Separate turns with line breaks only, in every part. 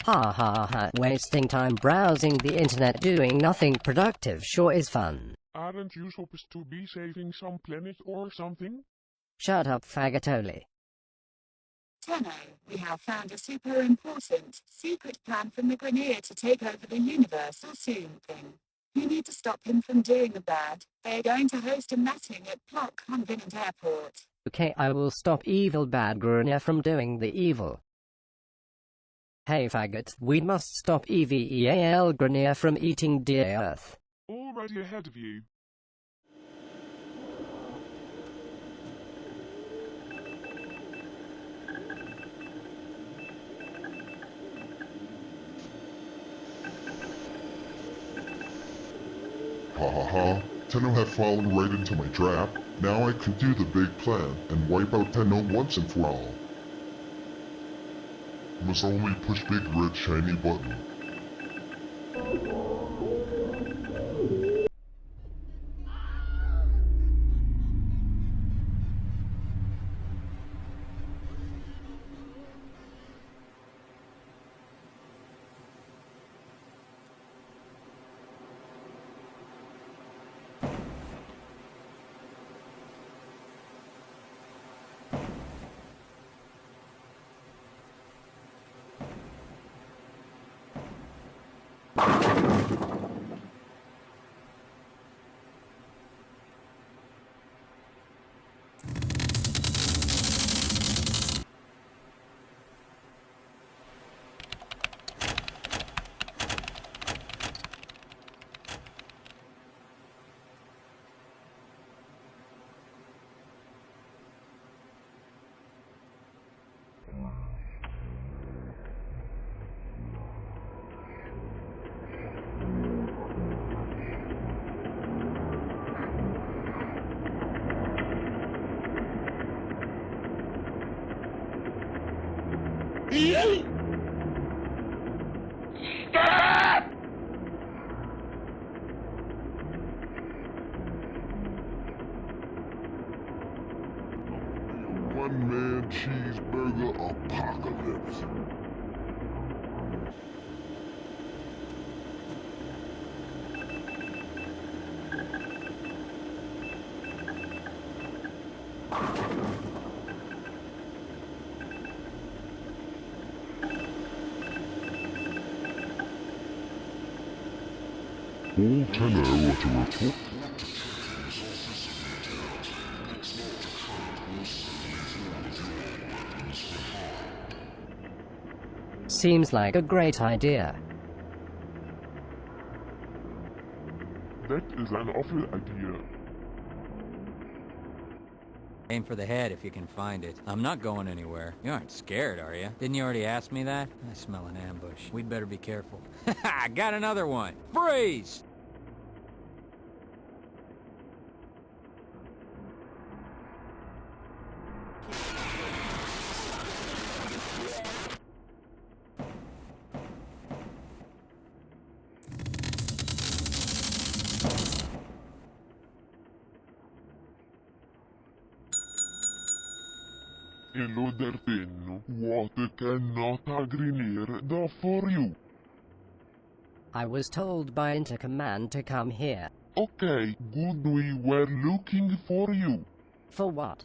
Ha ha ha, wasting time browsing the internet doing nothing productive sure is fun.
Aren't you supposed to be saving some planet or something?
Shut up, faggotoli.
Tenno, we have found a super important secret plan from the Grenier to take over the universal soon thing. You need to stop him from doing the bad. They're going to host a meeting at Plot Convenient Airport.
Okay, I will stop evil bad Grenier from doing the evil. Hey faggots, we must stop EVEAL Grenier from eating dear Earth.
Already ahead of you.
Ha ha ha, Tenno had fallen right into my trap. Now I can do the big plan and wipe out Tenno once and for all. Must only push big red shiny button.
Stop!
One-man cheeseburger apocalypse. All Tenno are to report.
Seems like a great idea.
That is an awful idea.
Aim for the head if you can find it. I'm not going anywhere. You aren't scared, are you? Didn't you already ask me that? I smell an ambush. We'd better be careful. Ha! Got another one! Freeze!
Hello there, Tenno. What can not Grenier do for you?
I was told by Intercommand to come here.
Okay, good, we were looking for you.
For what?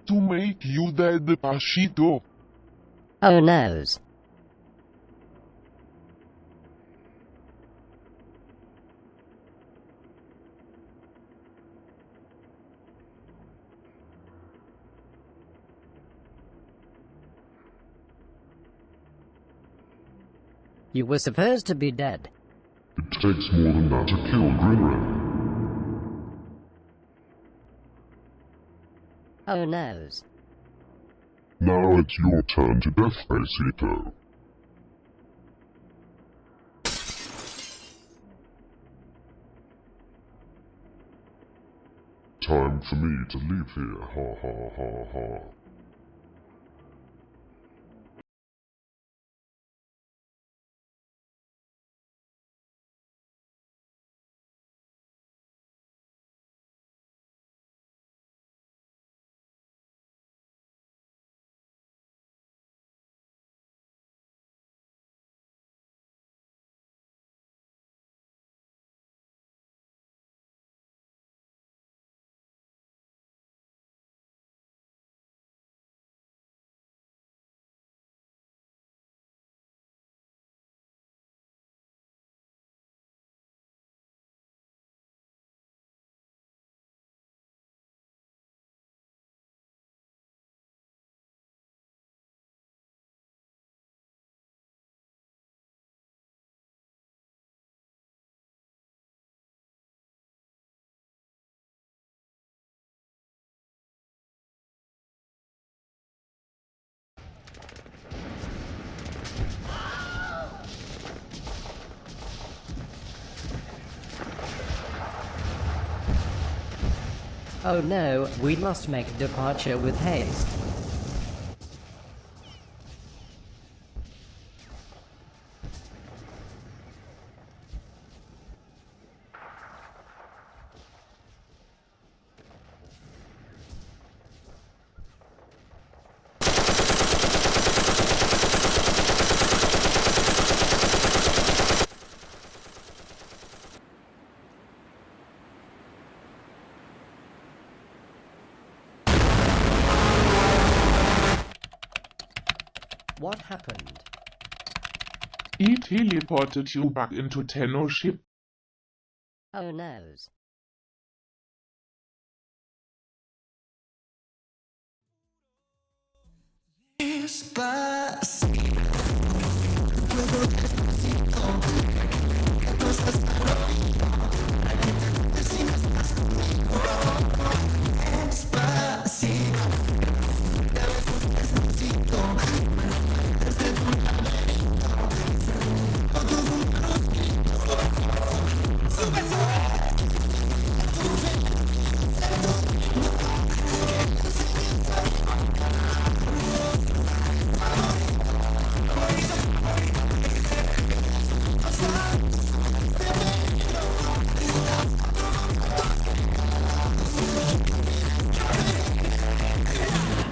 To make you dead Pashito.
Oh noes. You were supposed to be dead.
It takes more than that to kill Grinren.
Oh noes.
Now it's your turn to death, Facito. Time for me to leave here, ha ha ha ha.
Oh no, we must make departure with haste. What happened?
He teleported you back into t3nno ship.
Oh noes.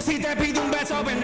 Si te pido un beso, ven.